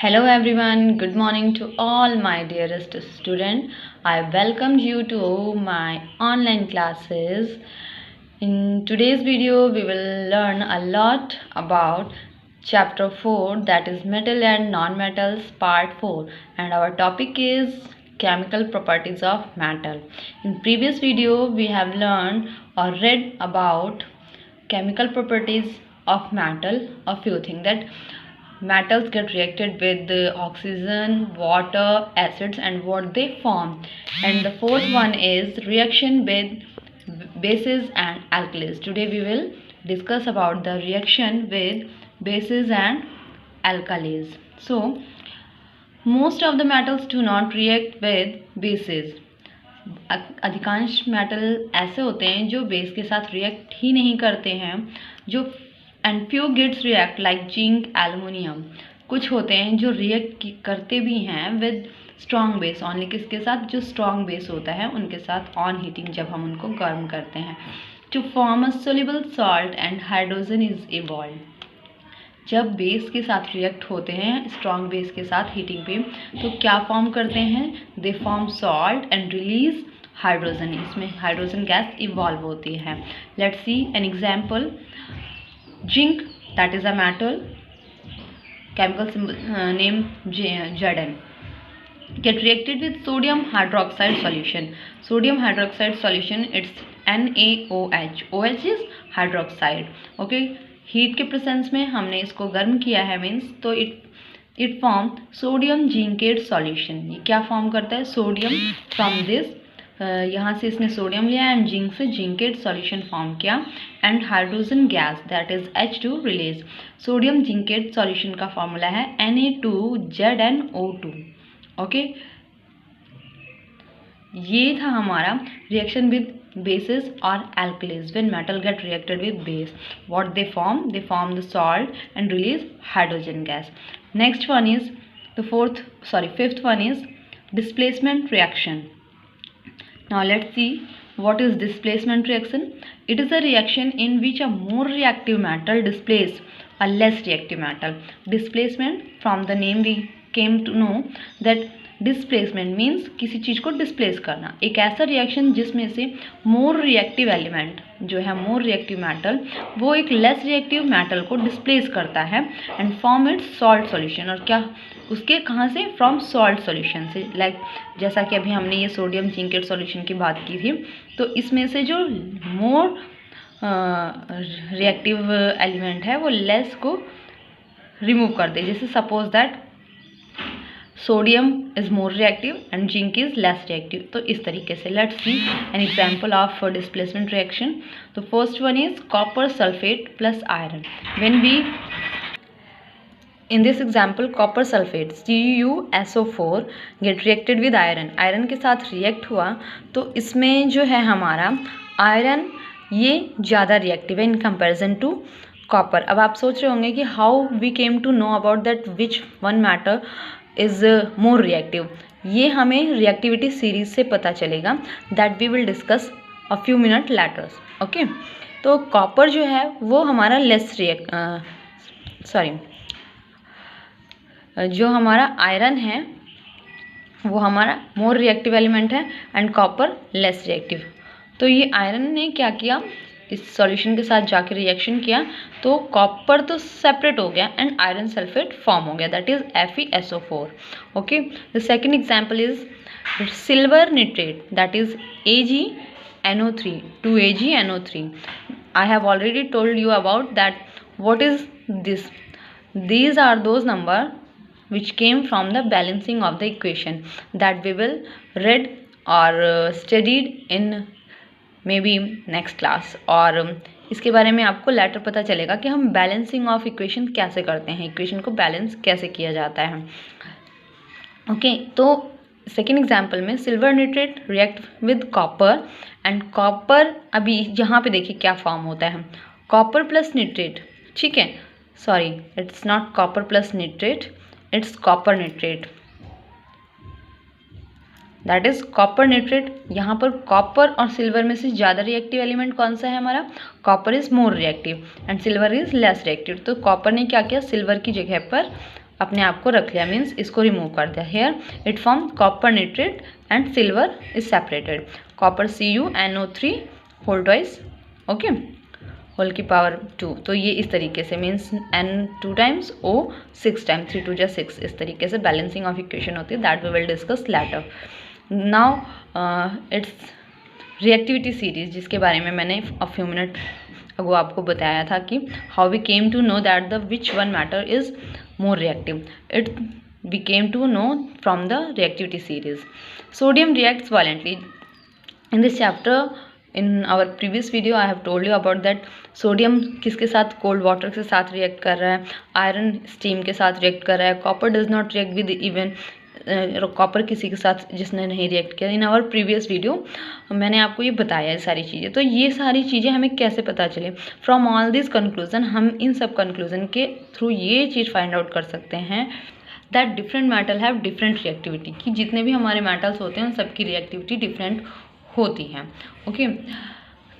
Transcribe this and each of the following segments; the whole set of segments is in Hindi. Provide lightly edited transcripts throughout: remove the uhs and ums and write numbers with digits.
Hello everyone, good morning to all my dearest student. I welcome you to my online classes. In today's video, we will learn a lot about chapter 4, that is metal and non-metals part 4, and our topic is chemical properties of metal. In previous video, we have learned or read about chemical properties of metal, a few things that metals get reacted with the oxygen, water, acids, and what they form. And the fourth one is reaction with bases and alkalis. Today we will discuss about the reaction with bases and alkalis. So most of the metals do not react with bases. अधिकांश मेटल ऐसे होते हैं जो बेस के साथ रिएक्ट ही नहीं करते हैं, जो and few gets react like zinc, aluminium. कुछ होते हैं जो रिएक्ट करते भी हैं विद स्ट्रॉन्ग बेस ओनली. किसके साथ? जो स्ट्रॉन्ग बेस होता है उनके साथ ऑन हीटिंग, जब हम उनको गर्म करते हैं. To form a soluble salt and hydrogen is evolve. जब बेस के साथ रिएक्ट होते हैं स्ट्रॉन्ग बेस के साथ हीटिंग पे, तो क्या फॉर्म करते हैं? They form salt and release hydrogen. इसमें हाइड्रोजन गैस इवॉल्व होती है. Let's see an example. Zinc, that is a metal, chemical name Zn, get reacted with sodium hydroxide solution. Sodium hydroxide solution, it's NaOH. OH is hydroxide. Okay, heat के प्रेजेंस में हमने इसको गर्म किया है, मीन्स तो it form sodium zincate solution. ये क्या फॉर्म करता है? सोडियम फ्रॉम दिस, यहाँ से इसने सोडियम लिया एंड जिंक से जिंकेट सॉल्यूशन फॉर्म किया and hydrogen gas that is H2 release. Sodium zincate solution का फॉर्मूला है Na2ZnO2. ओके, ये था हमारा reaction with bases or alkalis. When metal get reacted with base, what they form the salt and release hydrogen gas. Next one is fifth one is displacement reaction. Now let's see what is displacement reaction. It is a reaction in which a more reactive metal displaces a less reactive metal. Displacement, from the name we came to know that displacement means किसी चीज़ को डिस्प्लेस करना. एक ऐसा रिएक्शन जिसमें से मोर रिएक्टिव एलिमेंट जो है, मोर रिएक्टिव मेटल, वो एक लेस रिएक्टिव मेटल को डिस्प्लेस करता है and form it's salt solution. और क्या उसके कहाँ से? फ्रॉम सॉल्ट सॉल्यूशन से. लाइक जैसा कि अभी हमने ये सोडियम जिंकेट सॉल्यूशन की बात की थी, तो इसमें से जो मोर रिएक्टिव एलिमेंट है वो लेस को रिमूव कर दे. जैसे suppose that sodium is more reactive and zinc is less reactive. तो इस तरीके से let's see an example of displacement reaction. तो first one is copper sulphate plus iron. When we in this example copper sulphate CuSO4 get reacted with iron. Iron के साथ रिएक्ट हुआ तो इसमें जो है हमारा आयरन ये ज़्यादा रिएक्टिव है इन कंपेरिजन टू कॉपर. अब आप सोच रहे होंगे कि how we came to know about that which one matter is more reactive. ये हमें रिएक्टिविटी सीरीज से पता चलेगा, that we will discuss a few minute letters. Okay, तो कॉपर जो है वो हमारा जो हमारा आयरन है वो हमारा मोर रिएक्टिव एलिमेंट है एंड कॉपर लेस रिएक्टिव. तो ये आयरन ने क्या किया, इस सॉल्यूशन के साथ जाके रिएक्शन किया तो कॉपर तो सेपरेट हो गया एंड आयरन सल्फेट फॉर्म हो गया, that is FeSO4. Okay, the second example is silver nitrate, that is AgNO3, 2AgNO3. I have already told you about that. What is this? These are those number which came from the balancing of the equation that we will read or studied in may be next class. और इसके बारे में आपको लेटर पता चलेगा कि हम बैलेंसिंग ऑफ इक्वेशन कैसे करते हैं, इक्वेशन को बैलेंस कैसे किया जाता है. ओके, तो सेकेंड एग्जांपल में silver nitrate react with copper and copper. अभी यहाँ पे देखिए क्या फॉर्म होता है, कॉपर प्लस निट्रेट. ठीक है, sorry, it's not copper plus nitrate, it's copper nitrate, that is copper nitrate. यहाँ पर कॉपर और सिल्वर में से ज़्यादा रिएक्टिव एलिमेंट कौन सा है हमारा? Copper is more reactive and silver is less reactive. तो कॉपर ने क्या किया, सिल्वर की जगह पर अपने आप को रख लिया, मीन्स इसको रिमूव कर दिया। Here it form copper nitrate and silver is separated, copper CuNO3 whole twice, okay, whole की पावर 2। तो ये इस तरीके से means N 2 times O 6 times, 3 2 जा 6, इस तरीके से बैलेंसिंग ऑफ इक्वेशन होती है, that we will discuss later. Now it's reactivity series, जिसके बारे में मैंने अ फ्यू मिनट अगो आपको बताया था कि how we came to know that the which one matter is more reactive. It we came to know from the reactivity series. Sodium reacts violently in this chapter. In our previous video I have told you about that sodium किसके साथ, कोल्ड वाटर के साथ रिएक्ट कर रहा है, आयरन स्टीम के साथ रिएक्ट कर रहा है, copper does not react with even, copper किसी के साथ जिसने नहीं रिएक्ट किया। इन आवर प्रीवियस वीडियो मैंने आपको ये बताया है सारी चीज़ें। तो ये सारी चीज़ें हमें कैसे पता चले, फ्रॉम ऑल दिस कंक्लूजन, हम इन सब कंक्लूजन के थ्रू ये चीज़ फाइंड आउट कर सकते हैं that different metal have different reactivity, कि जितने भी हमारे मेटल्स होते हैं उन सबकी रिएक्टिविटी डिफरेंट होती हैं, okay.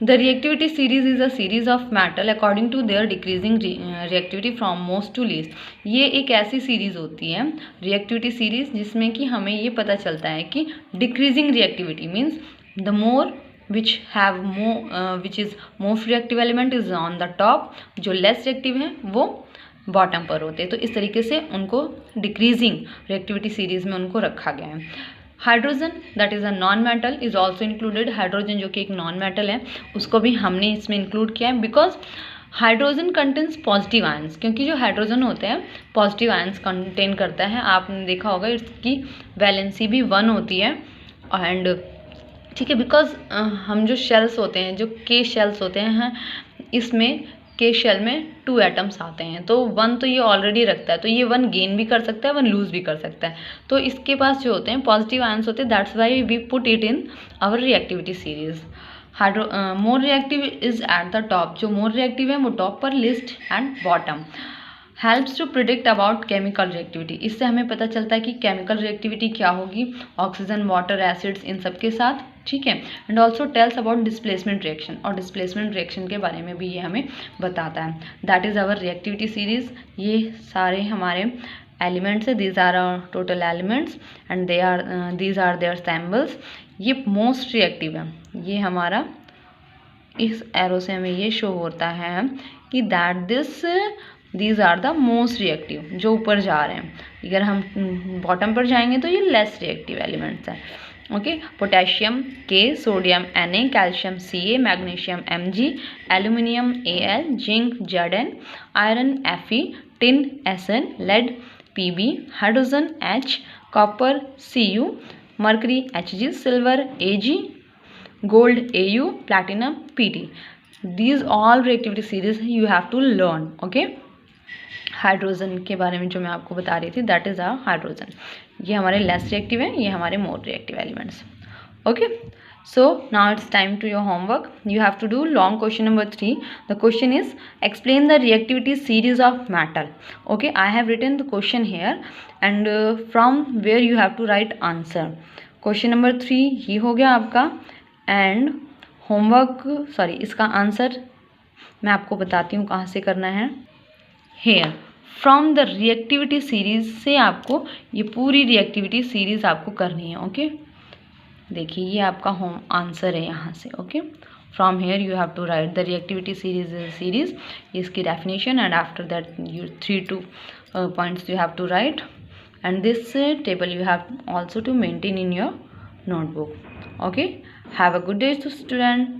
The reactivity series is a series of metal according to their decreasing reactivity from most to least. ये एक ऐसी सीरीज होती है रिएक्टिविटी सीरीज जिसमें कि हमें ये पता चलता है कि decreasing reactivity means the more which have which is most reactive element is on the top, जो लेस रिएक्टिव है वो बॉटम पर होते हैं। तो इस तरीके से उनको डिक्रीजिंग रिएक्टिविटी सीरीज में उनको रखा गया है। Hydrogen that is a non metal is also included. Hydrogen जो कि एक नॉन मेटल है उसको भी हमने इसमें इंक्लूड किया है, because hydrogen contains positive ions, क्योंकि जो हाइड्रोजन होते हैं पॉजिटिव आयंस कंटेन करता है। आपने देखा होगा इसकी वैलेंसी भी 1 होती है, एंड ठीक है, बिकॉज हम जो शेल्स होते हैं, जो के शेल्स होते हैं, इसमें के शेल में 2 एटम्स आते हैं, तो 1 तो ये ऑलरेडी रखता है, तो ये 1 गेन भी कर सकता है, 1 लूज भी कर सकता है। तो इसके पास जो होते हैं पॉजिटिव आयंस होते हैं, that's why we put it in our reactivity series. More reactive is at the top, जो मोर रिएक्टिव है वो टॉप पर, list and bottom. Helps to predict about chemical reactivity, इससे हमें पता चलता है कि केमिकल रिएक्टिविटी क्या होगी ऑक्सीजन, वाटर, एसिड्स इन सब के साथ, ठीक है। And also tells about displacement reaction, और डिस्प्लेसमेंट रिएक्शन के बारे में भी ये हमें बताता है। That is our reactivity series. ये सारे हमारे एलिमेंट्स है, these are our total elements and these are their symbols. ये मोस्ट रिएक्टिव है, ये हमारा इस एरो से हमें ये शो होता है कि that these are the most reactive, जो ऊपर जा रहे हैं। अगर हम बॉटम पर जाएंगे तो ये लेस रिएक्टिव एलिमेंट्स हैं, okay. Potassium K, sodium Na, calcium Ca, magnesium Mg, aluminium Al, zinc Zn, iron Fe, tin Sn, lead Pb, hydrogen H, copper Cu, mercury Hg, silver Ag, gold Au, platinum Pt। These all reactivity series you have to learn, okay। Hydrogen के बारे में जो मैं आपको बता रही थी, दैट इज़ आवर हाइड्रोजन। ये हमारे लेस रिएक्टिव हैं, ये हमारे more reactive elements, okay. So now it's time to your homework. You have to do long question number 3। The question is explain the reactivity series of metal, okay. I have written the question here and from where you have to write answer. Question number 3 ये हो गया आपका, एंड होमवर्क सॉरी इसका आंसर मैं आपको बताती हूँ कहाँ से करना है। Here from the reactivity series से आपको ये पूरी रिएक्टिविटी सीरीज आपको करनी है, ओके। देखिए ये आपका होम आंसर है यहाँ से, okay. From here you have to write the reactivity series, इसकी definition, and after that you 3 points you have to write, and this table you have also to maintain in your notebook, okay। Have a good day, student.